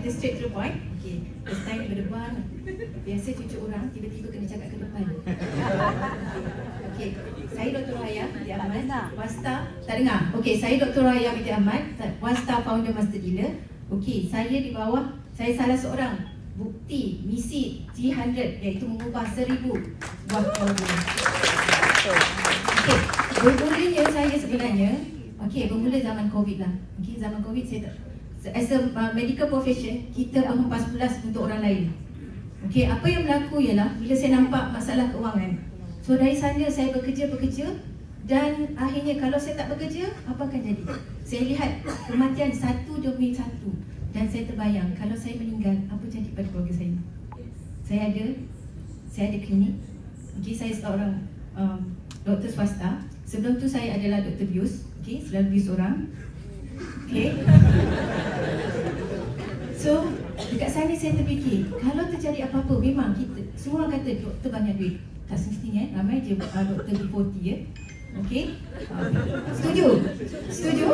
kita straight to the point. Okay, first time berdebar. Biasa cucu orang tiba-tiba kena cakap ke depan. Okay, saya Dr. Raya binti Ahmad, Wasta. Tak dengar? Okay, saya Dr. Raya binti Ahmad, Wasta founder Master Dealer. Okay, saya di bawah, saya salah seorang bukti misi G100 iaitu mengubah 1000 buah produk. Okay, bermulanya saya sebenarnya, okay, bermula zaman COVID lah. Okay, zaman COVID saya tak, as a medical profession, kita menghempas pulas untuk orang lain. Okay, apa yang berlaku ialah bila saya nampak masalah keuangan, so dari sana saya bekerja dan akhirnya kalau saya tak bekerja, apa akan jadi? Saya lihat kematian satu demi satu dan saya terbayang kalau saya meninggal, apa jadi pada keluarga saya? Saya ada klinik. Okay, saya seorang doktor swasta. Sebelum tu saya adalah doktor bius. Okay, selalu bius orang. Okay. So, dekat sana saya terfikir, kalau terjadi apa-apa, memang kita semua orang kata doktor banyak duit. Tak semestinya, ramai je doktor B40 ya. Okey. Setuju? Setuju?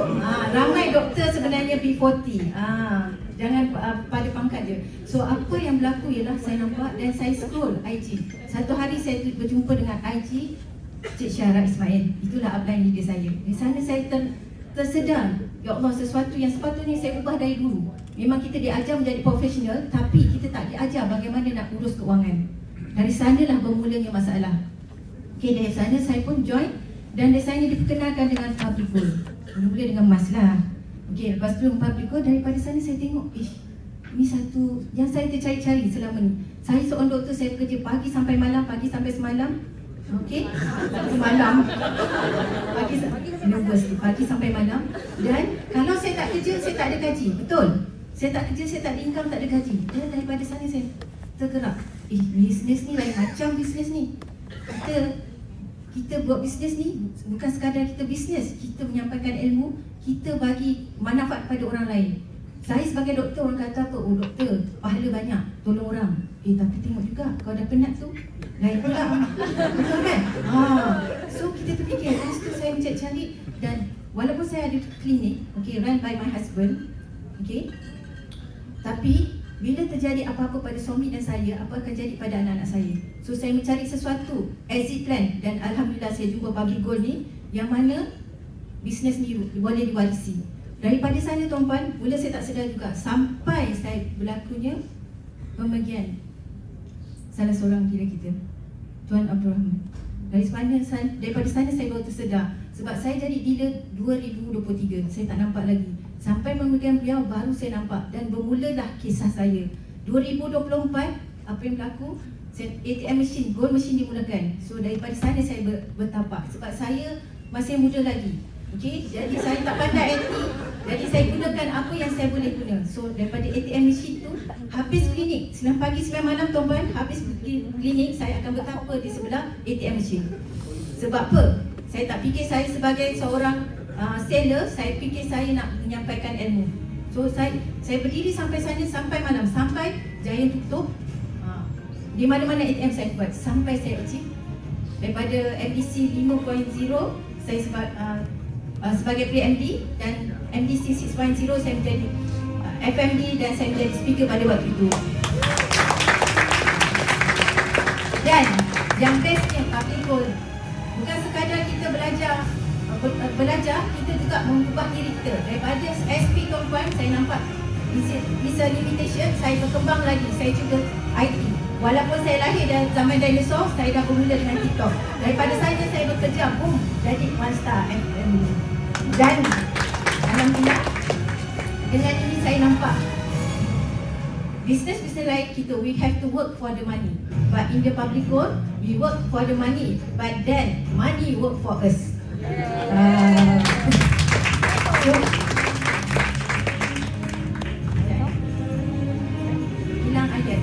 Ramai doktor sebenarnya B40. Jangan pada pangkat je. So apa yang berlaku ialah saya nampak dan saya scroll IG. Satu hari saya berjumpa dengan IG Cik Syara Ismail. Itulah upline leader saya. Di sana saya tersedar, ya Allah, sesuatu yang sepatutnya saya ubah dari dulu. Memang kita diajar menjadi profesional, tapi kita tak diajar bagaimana nak urus keuangan. Dari sanalah bermulanya masalah. Okey, dari sana saya pun join dan dari sana diperkenalkan dengan public goal. Mula dengan mas lah. Okey, lepas tu public goal, daripada sana saya tengok, ini satu yang saya tercari-cari selama ni. Saya seorang doktor, saya bekerja pagi sampai malam, pagi sampai semalam. Okey, malam pagi sampai malam. Dan kalau saya tak kerja, saya tak ada gaji. Betul? Saya tak kerja, saya tak ada income, tak ada gaji. Dan daripada sana saya tergerak. Bisnes ni lain macam bisnes ni. Kita buat bisnes ni bukan sekadar kita bisnes, kita menyampaikan ilmu, kita bagi manfaat pada orang lain. Saya sebagai doktor, orang kata apa? Oh doktor, pahala banyak, tolong orang. Tapi tengok juga, kalau dah penat tu lain pula. Betul kan? So kita terfikir, dari situ saya mencari dan walaupun saya ada klinik, okay, run by my husband, okay, tapi bila terjadi apa-apa pada suami dan saya, apa akan jadi pada anak-anak saya? So saya mencari sesuatu exit plan dan alhamdulillah saya jumpa public goal ni yang mana bisnes ni boleh diwarisi. Daripada sana tuan-puan, mula saya tak sedar juga sampai saya berlakunya pemergian salah seorang gila kita, Tuan Abdul Rahman. Daripada sana saya baru tersedar sebab saya jadi dealer 2023, saya tak nampak lagi. Sampai kemudian beliau baru saya nampak dan bermulalah kisah saya. 2024, apa yang berlaku? ATM machine, gold machine dimulakan. So daripada sana saya bertapak sebab saya masih muda lagi. Okey, jadi saya tak pandai IT. Jadi saya gunakan apa yang saya boleh guna. So daripada ATM machine tu, habis klinik 9 pagi 9 malam tuan-tuan, habis klinik saya akan bertapa di sebelah ATM machine. Sebab apa? Saya tak fikir saya sebagai seorang seller, saya fikir saya nak menyampaikan ilmu. So saya berdiri sampai sana sampai malam, sampai Giant tutup. Di mana-mana ATM saya buat sampai saya achieve. Daripada MDC 5.0 saya sebagai pre-MD dan MDC 6.0 saya menjadi FMD dan saya menjadi speaker pada waktu itu. Dan yang bestnya public goal, bukan sekadar kita belajar, kita juga mengubah diri kita. Daripada SP tuan-puan, saya nampak bisa limitation, saya berkembang lagi, saya juga IT. Walaupun saya lahir dari zaman dinosaur, saya dah bermula dengan TikTok. Daripada sana saya bekerja, boom, jadi one star FM. Dan alhamdulillah, dengan ini saya nampak bisnes lain kita, we have to work for the money. But in the public goal, we work for the money, but then money work for us. Hilang ayat.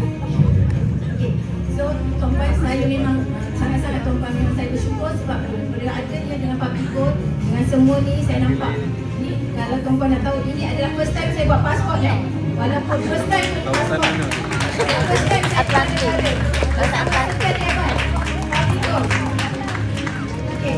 Okay. So tuan-puan, saya memang sangat-sangat tuan-puan, memang saya bersyukur sebab beradanya dengan public goal, dengan semua ni saya nampak ni. Kalau tuan-puan nak tahu, ini adalah first time saya buat pasport ni. Walaupun first time pasport, first time saya Atlantik. Okay.